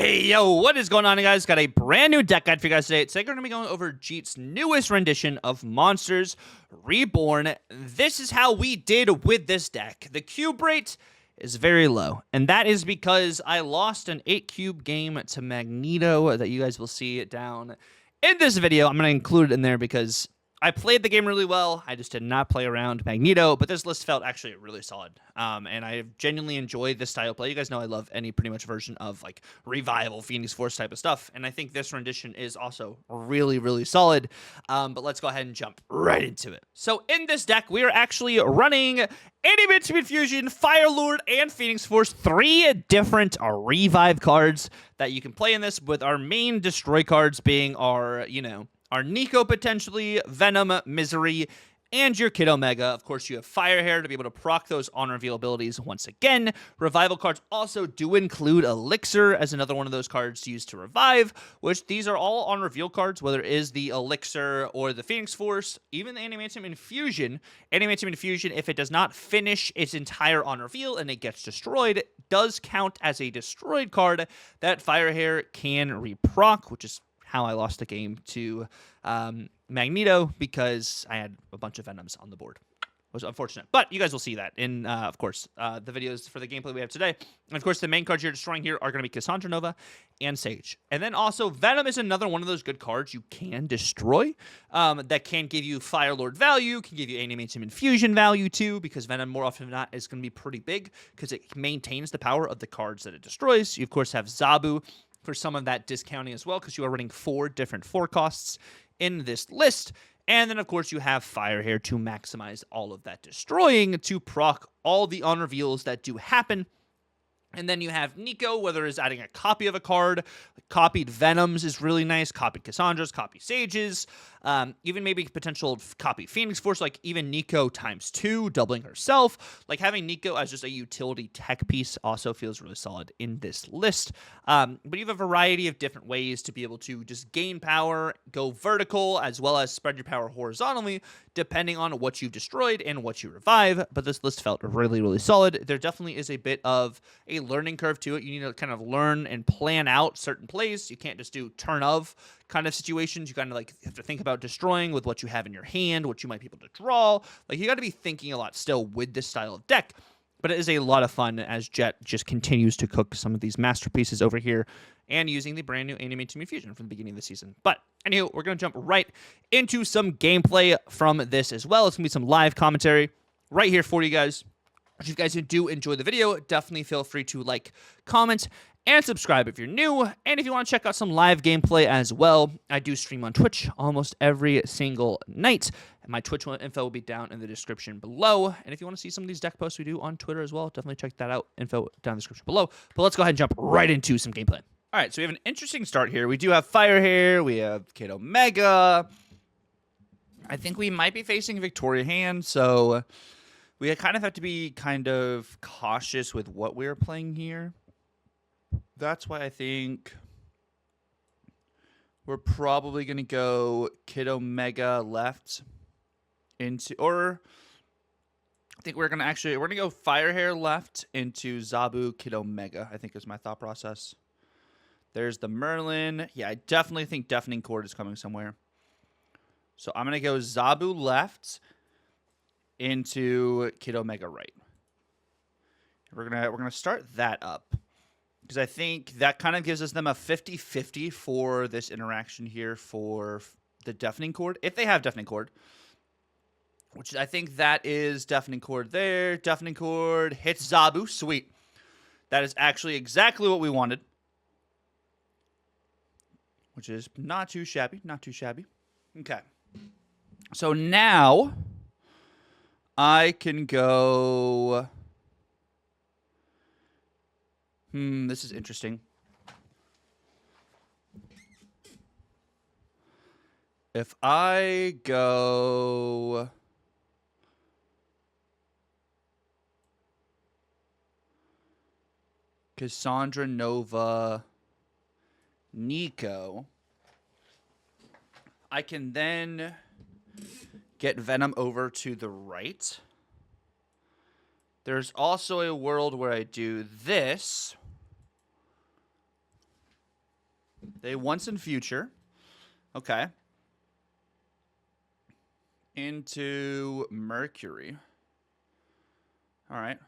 Hey, yo, what is going on, guys? Got a brand new deck guide for you guys today. Today, we're going to be going over Jeet's newest rendition of Monsters Reborn. This is how we did with this deck. The cube rate is very low, and that is because I lost an 8-cube game to Magneto that you guys will see down in this video. I'm going to include it in there because I played the game really well. I just did not play around Magneto, but this list felt actually really solid. And I genuinely enjoyed this style of play. You guys know I love any pretty much version of like Revival, Phoenix Force type of stuff. And I think this rendition is also really, really solid. But let's go ahead and jump right into it. So in this deck, we are actually running Adamantium Infusion, Fire Lord, and Phoenix Force. 3 different Revive cards that you can play in this, with our main destroy cards being our, our Nico potentially, Venom, Misery, and your Kid Omega. Of course, you have Fire Hair to be able to proc those on reveal abilities once again. Revival cards also do include Elixir as another one of those cards to use to revive, which these are all on reveal cards, whether it is the Elixir or the Phoenix Force, even the Adamantium Infusion. Adamantium Infusion, if it does not finish its entire on reveal and it gets destroyed, does count as a destroyed card that Fire Hair can reproc, which is how I lost the game to Magneto, because I had a bunch of Venoms on the board. It was unfortunate, but you guys will see that in, of course, the videos for the gameplay we have today. And of course, the main cards you're destroying here are going to be Cassandra Nova and Sage. And then also, Venom is another one of those good cards you can destroy that can give you Fire Lord value, can give you Adamantium Infusion value too, because Venom more often than not is going to be pretty big because it maintains the power of the cards that it destroys. You, of course, have Zabu for some of that discounting as well, because you are running 4 different forecasts in this list. And then, of course, you have Fire Hair to maximize all of that destroying, to proc all the on-reveals that do happen. And then you have Nico, whether it's adding a copy of a card. Copied Venoms is really nice. Copied Cassandra's, copied Sage's. Even maybe potential copy Phoenix Force, like even Nico ×2, doubling herself. Like having Nico as just a utility tech piece also feels really solid in this list. But you have a variety of different ways to be able to just gain power, go vertical, as well as spread your power horizontally, depending on what you've destroyed and what you revive. But this list felt really, really solid. There definitely is a bit of a learning curve to it. You need to kind of learn and plan out certain plays. You can't just do turn of kind of situations. You kind of like have to think about destroying with what you have in your hand, what you might be able to draw. Like you got to be thinking a lot still with this style of deck. But it is a lot of fun as Jet just continues to cook some of these masterpieces over here and using the brand new Adamantium Infusion from the beginning of the season. But anywho, we're going to jump right into some gameplay from this as well. It's going to be some live commentary right here for you guys. If you guys do enjoy the video, definitely feel free to like, comment, and subscribe if you're new. And if you want to check out some live gameplay as well, I do stream on Twitch almost every single night. And my Twitch info will be down in the description below. And if you want to see some of these deck posts we do on Twitter as well, definitely check that out. Info down in the description below. But let's go ahead and jump right into some gameplay. All right, so we have an interesting start here. We do have Fire Hair. We have Kid Omega. I think we might be facing Victoria hand, so we kind of have to be kind of cautious with what we're playing here. That's why I think we're probably going to go Kid Omega left into, or I think we're going to go Fire Hair left into Zabu, Kid Omega, I think is my thought process. There's the Merlin. Yeah, I definitely think Deafening Chord is coming somewhere. So I'm going to go Zabu left into Kid Omega right. We're gonna start that up, because I think that kind of gives us them a 50-50 for this interaction here for the Deafening Chord, if they have Deafening Chord, which I think that is Deafening Chord there. Deafening Chord hits Zabu. Sweet. That is actually exactly what we wanted, which is not too shabby. Not too shabby. Okay. So now I can go. This is interesting. If I go Cassandra Nova, Nico, I can then get Venom over to the right. There's also a world where I do this. They once in future. Okay. Into Mercury. All right.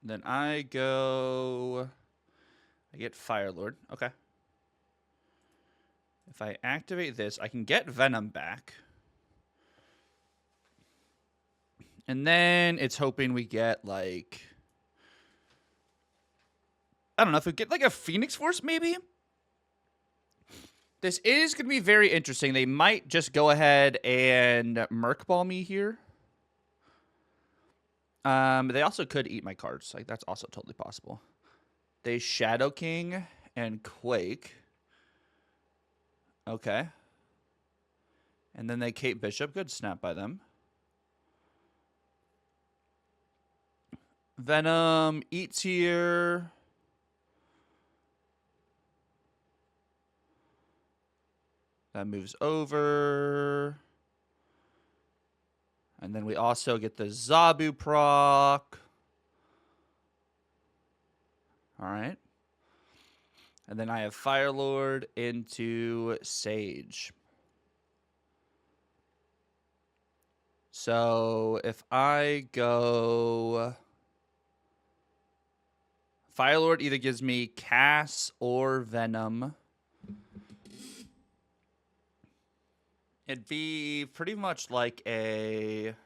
Then I get Fire Lord. Okay. If I activate this, I can get Venom back. And then it's hoping we get, like, I don't know, if we get, like, a Phoenix Force, maybe? This is going to be very interesting. They might just go ahead and Merc Ball me here. They also could eat my cards. Like, that's also totally possible. They Shadow King and Quake. Okay. And then they Kate Bishop. Good snap by them. Venom eats here. That moves over. And then we also get the Zabu proc. All right. And then I have Fire Lord into Sage. So if I go... Fire Lord either gives me Cass or Venom. It'd be pretty much like a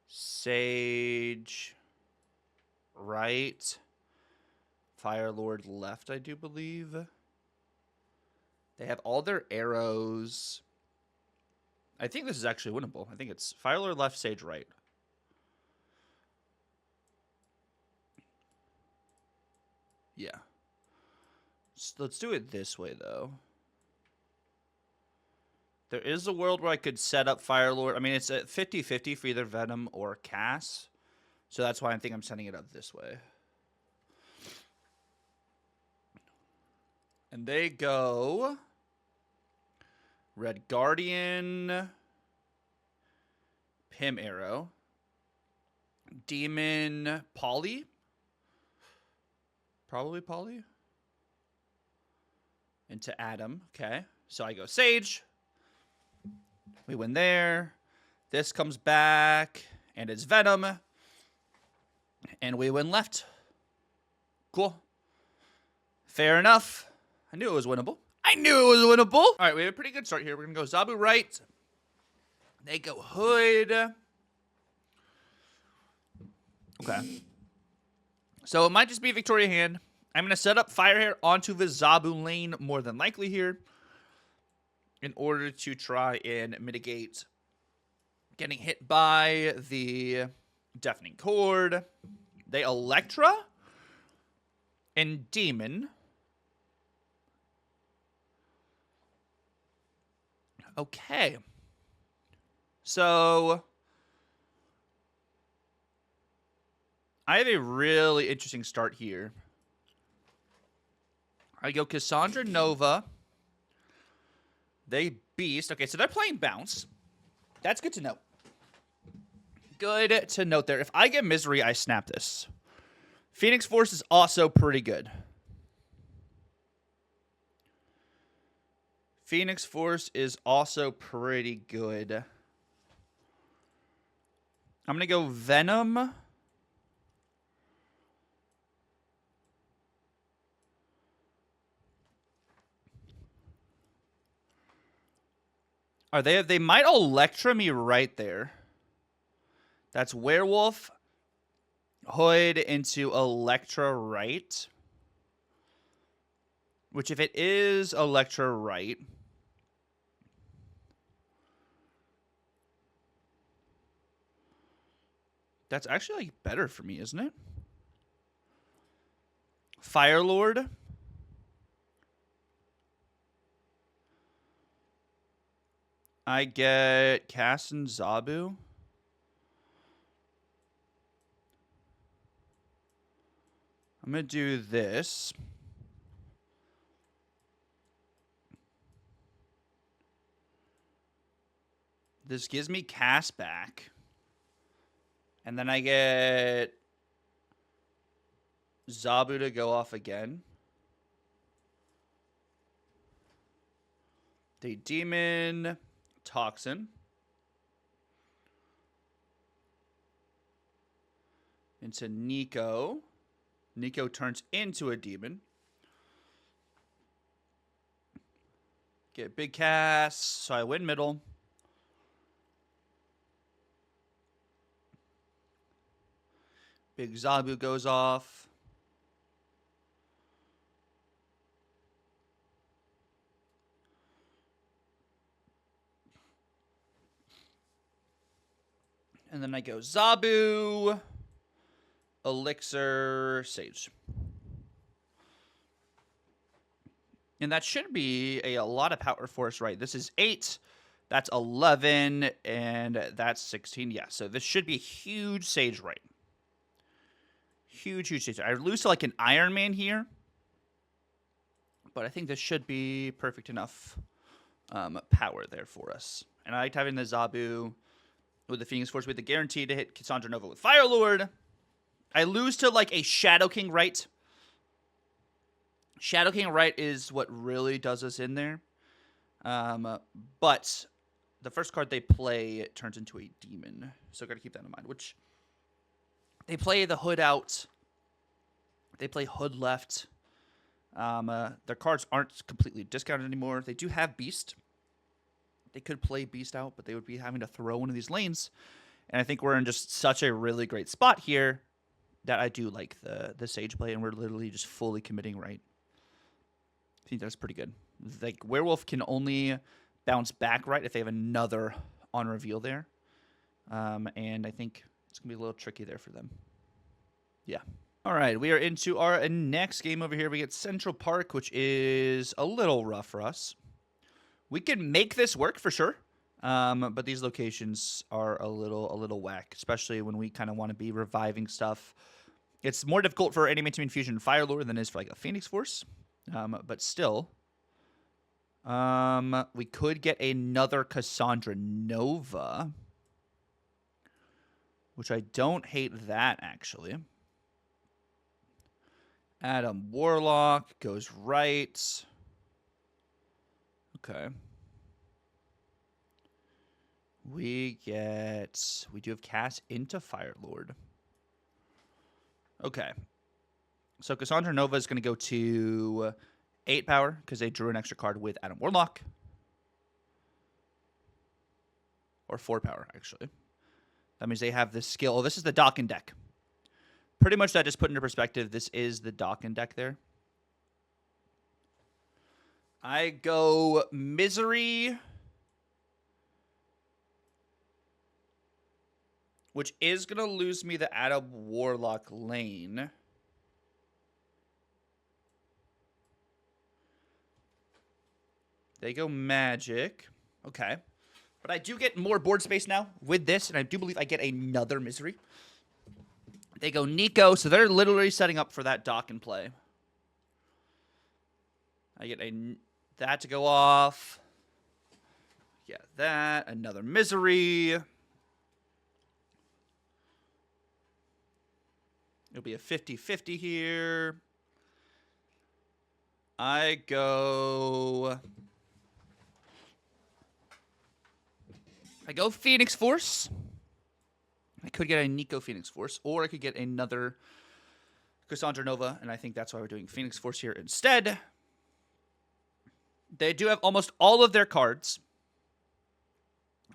Sage right, Fire Lord left, I do believe. They have all their arrows. I think this is actually winnable. I think it's Fire Lord left, Sage right. Yeah. So let's do it this way, though. There is a world where I could set up Fire Lord. I mean, it's a 50-50 for either Venom or Cass. So that's why I think I'm setting it up this way. And they go Red Guardian, Pim Arrow, Demon Polly. Probably Polly. Into Adam. Okay. So I go Sage. We win there. This comes back, and it's Venom. And we win left. Cool. Fair enough. I knew it was winnable. I knew it was winnable. All right, we have a pretty good start here. We're going to go Zabu right. They go Hood. Okay. So it might just be Victoria hand. I'm going to set up Fire Hair onto the Zabu lane more than likely here, in order to try and mitigate getting hit by the Deafening Chord. They Electra and Demon. Okay. So I have a really interesting start here. I go Cassandra Nova. They Beast. Okay, so they're playing Bounce. That's good to know. Good to note there. If I get Misery, I snap this. Phoenix Force is also pretty good. Phoenix Force is also pretty good. I'm going to go Venom. They might Electra me right there. That's Werewolf, Hood into Electra right. Which if it is Electra right, that's actually like better for me, isn't it? Fire Lord. I get Cass and Zabu. I'm going to do this. This gives me Cass back. And then I get Zabu to go off again. The Demon Toxin. Into Nico. Nico turns into a demon. Get big cast, so I win middle. Big Zabu goes off. And then I go Zabu, Elixir, Sage. And that should be a lot of power for us, right? This is 8, that's 11, and that's 16. Yeah, so this should be a huge Sage, right? Huge Sage. I lose to like an Iron Man here, but I think this should be perfect enough power there for us. And I like having the Zabu with the Phoenix Force with the guarantee to hit Cassandra Nova with Fire Lord. I lose to like a Shadow King right. Shadow King right is what really does us in there. But the first card they play, it turns into a demon. So got to keep that in mind. Which they play the Hood out. They play Hood left. Their cards aren't completely discounted anymore. They do have Beast. They could play Beast out, but they would be having to throw one of these lanes. And I think we're in just such a really great spot here that I do like the Sage play, and we're literally just fully committing right. I think that's pretty good. Like, Werewolf can only bounce back right if they have another on reveal there. And I think it's going to be a little tricky there for them. Yeah. All right, we are into our next game over here. We get Central Park, which is a little rough for us. We can make this work for sure, but these locations are a little whack, especially when we kind of want to be reviving stuff. It's more difficult for Adamantium Infusion and Fire Lord than it is for like a Phoenix Force, but still, we could get another Cassandra Nova, which I don't hate that actually. Adam Warlock goes right. Okay. We do have cast into Fire Lord. Okay. So Cassandra Nova is going to go to 8 power because they drew an extra card with Adam Warlock. Or 4 power, actually. That means they have this skill. Oh, this is the Dokken deck. Pretty much that just put into perspective, this is the Dokken deck there. I go Misery, which is going to lose me the Adam Warlock lane. They go Magic. Okay. But I do get more board space now with this, and I do believe I get another Misery. They go Nico, so they're literally setting up for that Dokken play. I get that to go off. Yeah, that. Another Misery. It'll be a 50-50 here. I go Phoenix Force. I could get a Nico Phoenix Force, or I could get another Cassandra Nova, and I think that's why we're doing Phoenix Force here instead. They do have almost all of their cards.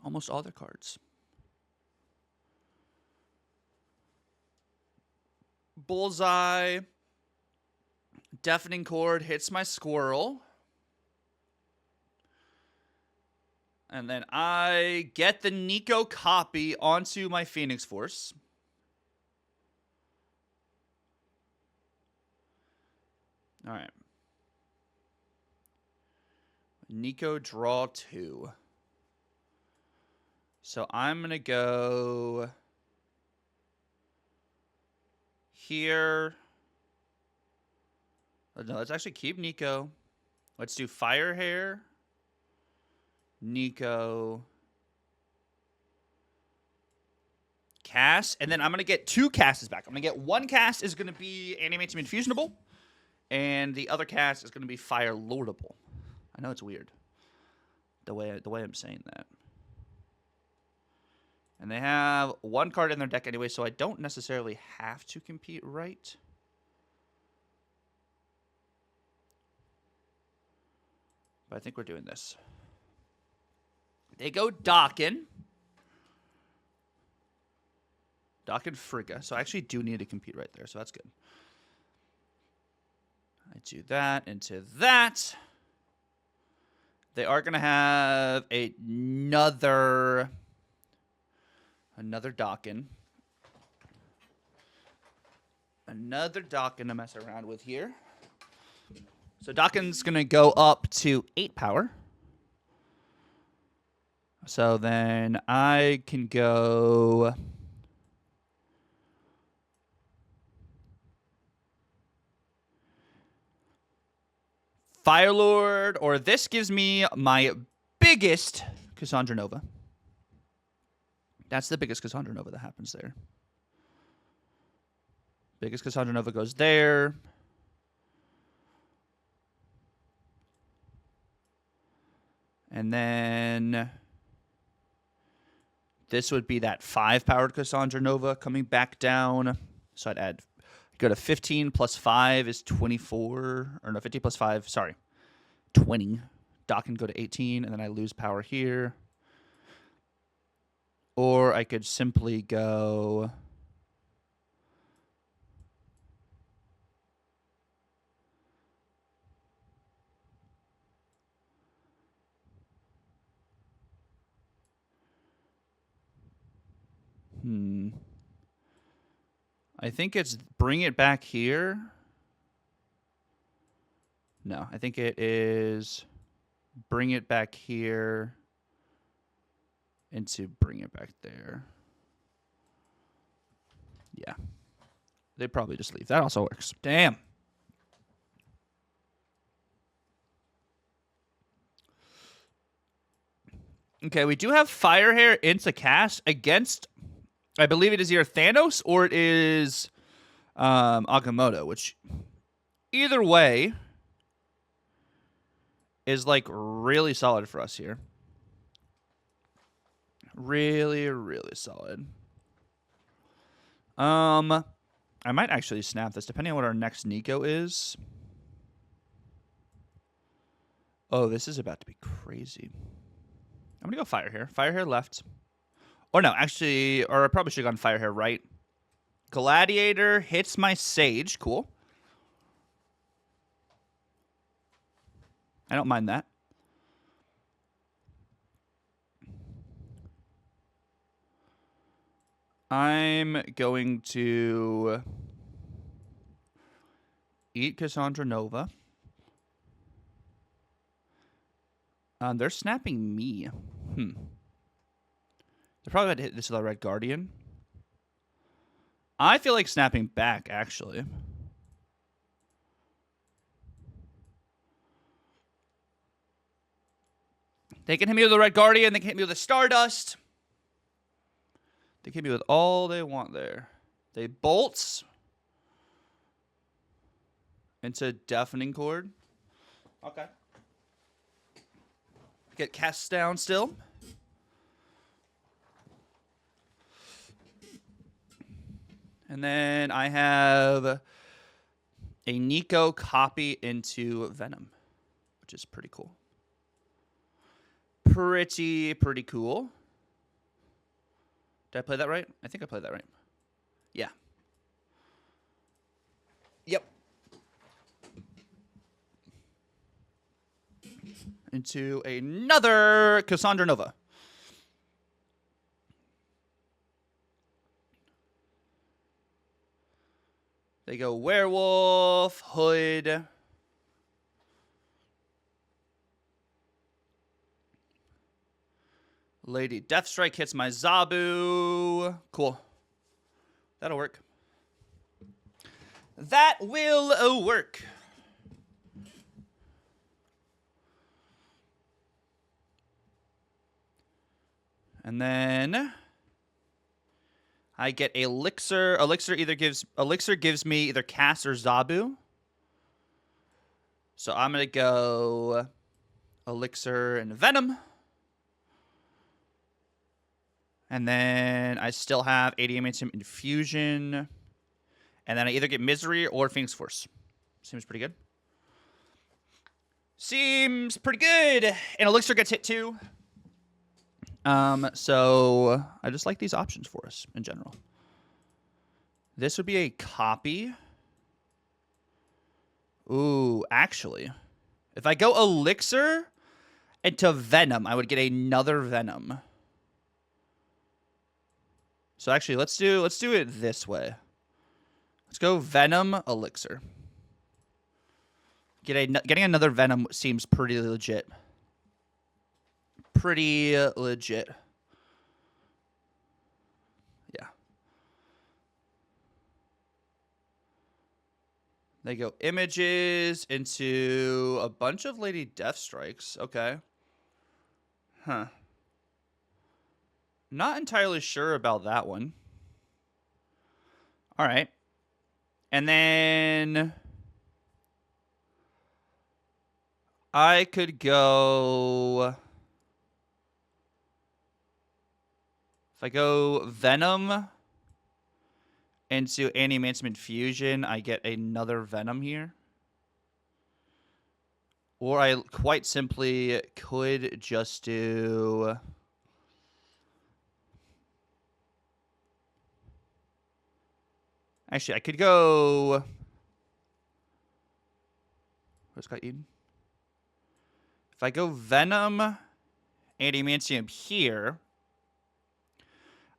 Almost all their cards. Bullseye. Deafening Chord hits my squirrel. And then I get the Nico copy onto my Phoenix Force. All right. Nico draw 2. So I'm going to go here. No, let's actually keep Nico. Let's do Fire Hair. Nico. cast, and then I'm going to get 2 casts back. I'm going to get 1 cast is going to be Adamantium Infusionable, and the other cast is going to be Fire Lordable. I know it's weird, the way I'm saying that. And they have 1 card in their deck anyway, so I don't necessarily have to compete right. But I think we're doing this. They go Dokken. Dokken Frigga. So I actually do need to compete right there, so that's good. I do that into that. They are going to have another Dokken. Another Dokken to mess around with here. So Dokken's going to go up to 8 power. So then I can go... Firelord, or this gives me my biggest Cassandra Nova. That's the biggest Cassandra Nova that happens there. Biggest Cassandra Nova goes there. And then this would be that 5-powered Cassandra Nova coming back down. So I'd add, go to 15 plus 5 is 24. Or no, 15 plus 5, sorry, 20. Dock can go to 18, and then I lose power here. Or I could simply go... I think it's bring it back here. No, I think it is bring it back here into bring it back there. Yeah. They probably just leave. That also works. Damn. Okay, we do have Firehair into cast against, I believe it is either Thanos or it is Agamotto, which either way is like really solid for us here. Really, really solid. I might actually snap this depending on what our next Nico is. Oh, this is about to be crazy. I'm going to go Firehair. Firehair left. Or no, actually, or I probably should have gone Firehair right. Gladiator hits my Sage. Cool. I don't mind that. I'm going to eat Cassandra Nova. They're snapping me. They're probably about to hit this with a Red Guardian. I feel like snapping back, actually. They can hit me with the Red Guardian. They can hit me with a Stardust. They can hit me with all they want there. They bolts into Deafening Chord. Okay. Get cast down still. And then I have a Nico copy into Venom, which is pretty cool. Pretty cool. Did I play that right? I think I played that right. Yeah. Yep. Into another Cassandra Nova. They go Werewolf, Hood. Lady Deathstrike hits my Zabu. Cool. That'll work. That will work. And then I get Elixir. Elixir gives me either Cass or Zabu. So I'm gonna go Elixir and Venom. And then I still have Adamantium Infusion. And then I either get Misery or Phoenix Force. Seems pretty good. Seems pretty good. And Elixir gets hit too. So I just like these options for us in general. This would be a copy. Ooh, actually, if I go Elixir into Venom, I would get another Venom. So actually, let's do it this way. Let's go Venom Elixir. Getting another Venom seems pretty legit. Pretty legit. Yeah. They go images into a bunch of Lady Death Strikes. Okay. Huh. Not entirely sure about that one. All right. And then I could go... If I go Venom into Adamantium Infusion, I get another Venom here. Or I quite simply could just do... Actually, I could go... What's got Eden? If I go Venom, Adamantium here,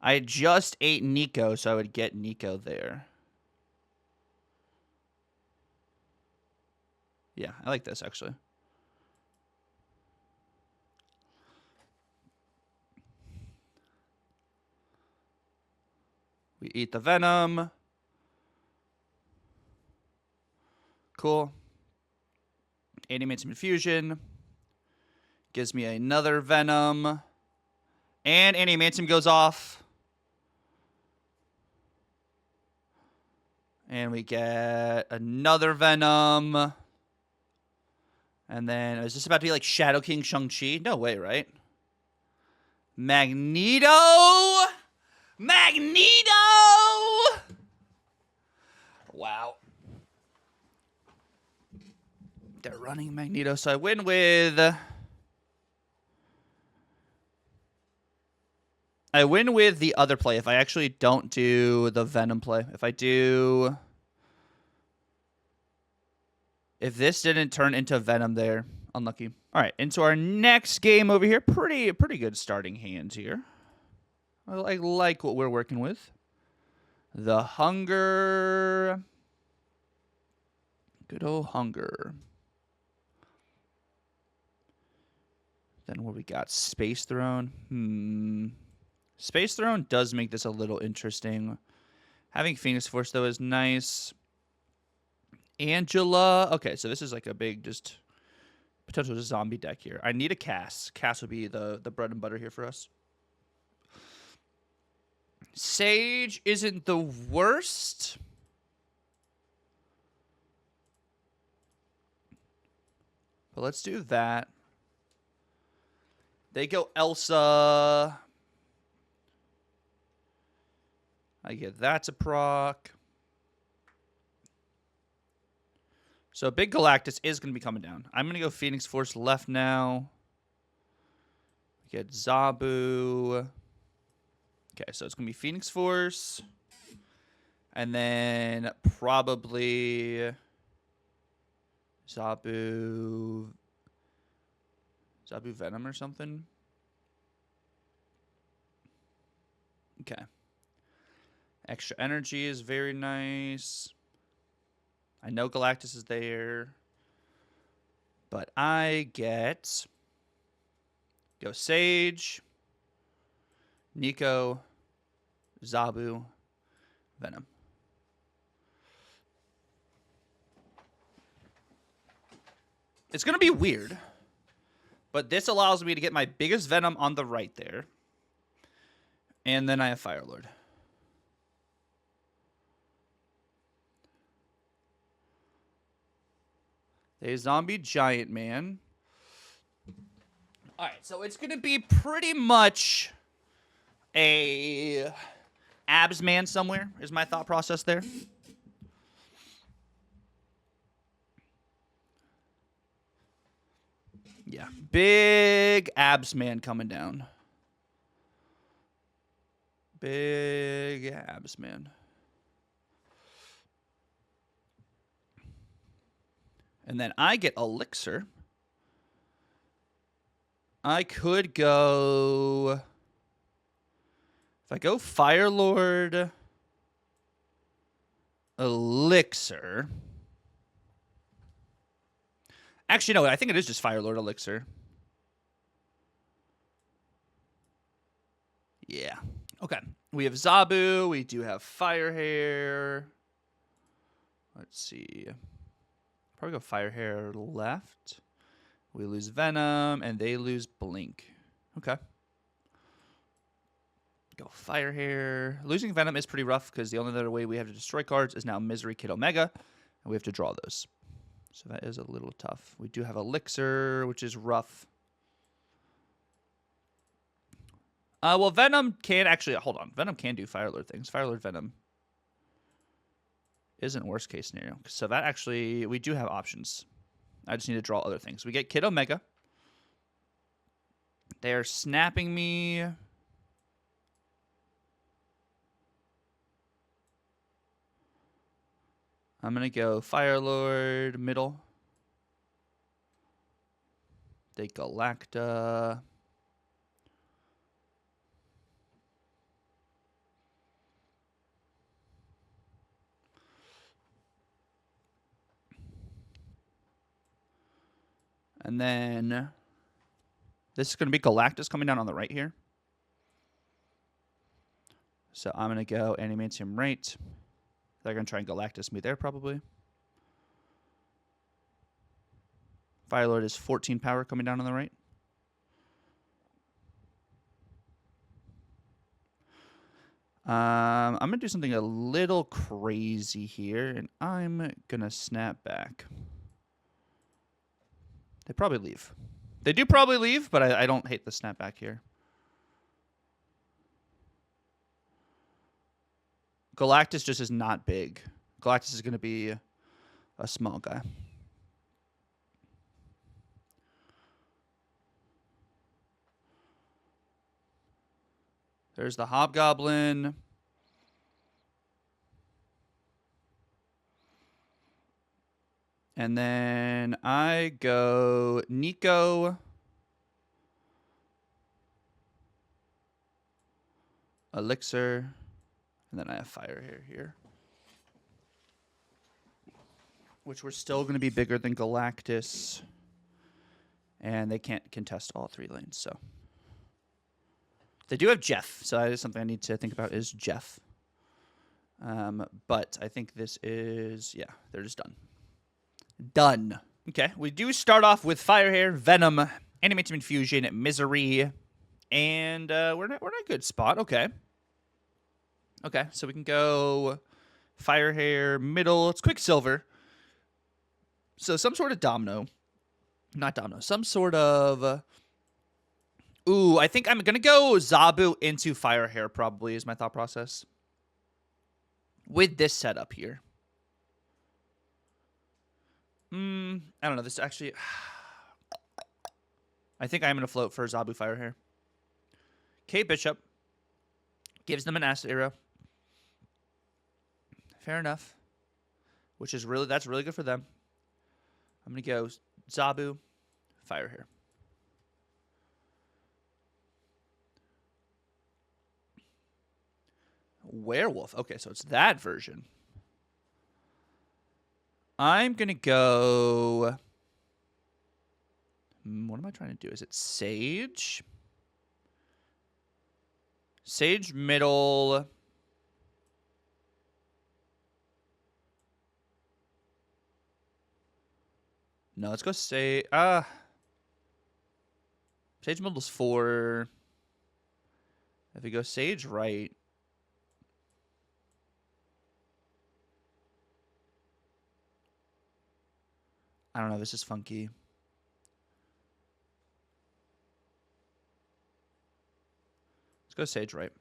I just ate Nico, so I would get Nico there. Yeah, I like this, actually. We eat the Venom. Cool. Adamantium Infusion. Gives me another Venom. And Adamantium goes off. And we get another Venom. And then, is this about to be like Shadow King Shang-Chi? No way, right? Magneto! Magneto! Wow. They're running Magneto, so I win with... I win with the other play if I actually don't do the Venom play. If I do... If this didn't turn into Venom there, unlucky. All right, into our next game over here. Pretty good starting hands here. I like what we're working with. The Hunger. Good old Hunger. Then what we got? Space Throne. Space Throne does make this a little interesting. Having Phoenix Force, though, is nice. Angela. Okay, so this is like a big just potential zombie deck here. I need a Cass. Cass would be the bread and butter here for us. Sage isn't the worst. But let's do that. They go Elsa. I get that to proc. So Big Galactus is going to be coming down. I'm going to go Phoenix Force left now. Get Zabu. Okay, so it's going to be Phoenix Force. And then probably Zabu Venom or something. Okay. Extra energy is very nice. I know Galactus is there. But I get... Go Sage. Nico. Zabu. Venom. It's going to be weird. But this allows me to get my biggest Venom on the right there. And then I have Firelord. A zombie giant man. All right, so it's going to be pretty much a abs man somewhere is my thought process there. Yeah, big abs man coming down. Big abs man. And then I get elixir. I could go... If I go Fire Lord, elixir. Actually, no, I think it is just Fire Lord elixir. Yeah. Okay. We have Zabu. We do have Fire Hair. Let's see. Probably go Fire Hair left. We lose Venom, and they lose Blink. Okay. Go Fire Hair. Losing Venom is pretty rough because the only other way we have to destroy cards is now Misery Kid Omega, and we have to draw those. So that is a little tough. We do have Elixir, which is rough. Well, Venom can actually... Hold on. Venom can do Fire Lord things. Fire Lord Venom isn't worst case scenario. So that actually... We do have options. I just need to draw other things. We get Kid Omega. They are snapping me. I'm going to go Fire Lord, middle. They Galacta. And then this is going to be Galactus coming down on the right here. So I'm going to go Adamantium right. They're going to try and Galactus me there probably. Fire Lord is 14 power coming down on the right. I'm going to do something a little crazy here, and I'm going to snap back. They probably leave. They do probably leave, but I don't hate the snapback here. Galactus just is not big. Galactus is going to be a small guy. There's the Hobgoblin. And then I go Nico. Elixir. And then I have Fire Hair here. Which we're still going to be bigger than Galactus. And they can't contest all 3 lanes, so. They do have Jeff, so that is something I need to think about is Jeff. But I think this is, yeah, they're just done. Done. Okay, we do start off with Fire Hair, Venom, Adamantium Infusion, Misery, and we're in a good spot. Okay. Okay, so we can go Fire Hair, middle. It's Quicksilver. So some sort of domino. Not domino. Some sort of... Ooh, I think I'm going to go Zabu into Fire Hair probably is my thought process. With this setup here. I don't know. This actually... I think I'm going to float for Zabu Fire Hair. K Bishop. Gives them an acid arrow. Fair enough. Which is really... That's really good for them. I'm going to go Zabu Fire Hair. Werewolf. Okay, so it's that version. I'm going to go... What am I trying to do? Is it Sage? Sage middle. No, let's go Sage. Sage middle is 4. If we go Sage right... I don't know. This is funky. Let's go Sage right.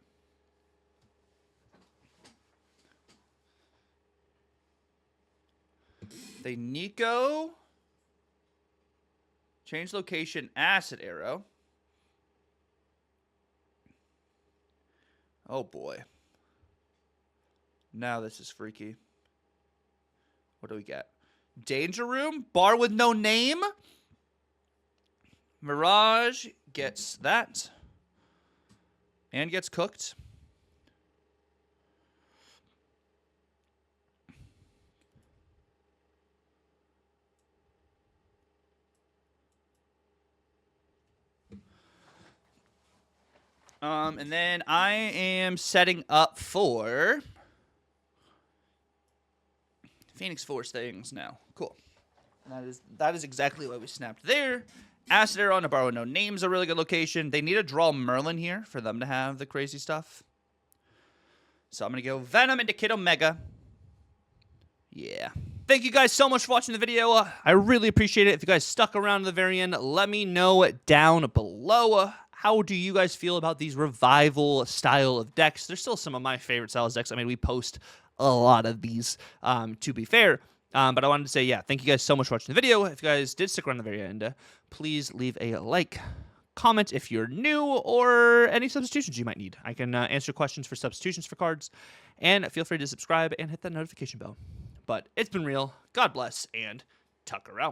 They Nico. Change location, Acid Arrow. Oh boy. Now this is freaky. What do we get? Danger Room, bar with no name. Mirage gets that. And gets cooked. And then I am setting up for Phoenix Force things now. Cool. And that is exactly what we snapped there. Acid Arrow on a bar with no name's a really good location. They need to draw Merlin here for them to have the crazy stuff. So I'm going to go Venom into Kid Omega. Yeah. Thank you guys so much for watching the video. I really appreciate it. If you guys stuck around to the very end, let me know down below. How do you guys feel about these revival style of decks? They're still some of my favorite styles of decks. I mean, we post a lot of these, to be fair. But I wanted to say, yeah, thank you guys so much for watching the video. If you guys did stick around to the very end, please leave a like, comment if you're new, or any substitutions you might need. I can answer questions for substitutions for cards. And feel free to subscribe and hit that notification bell. But it's been real. God bless, and Tucker out.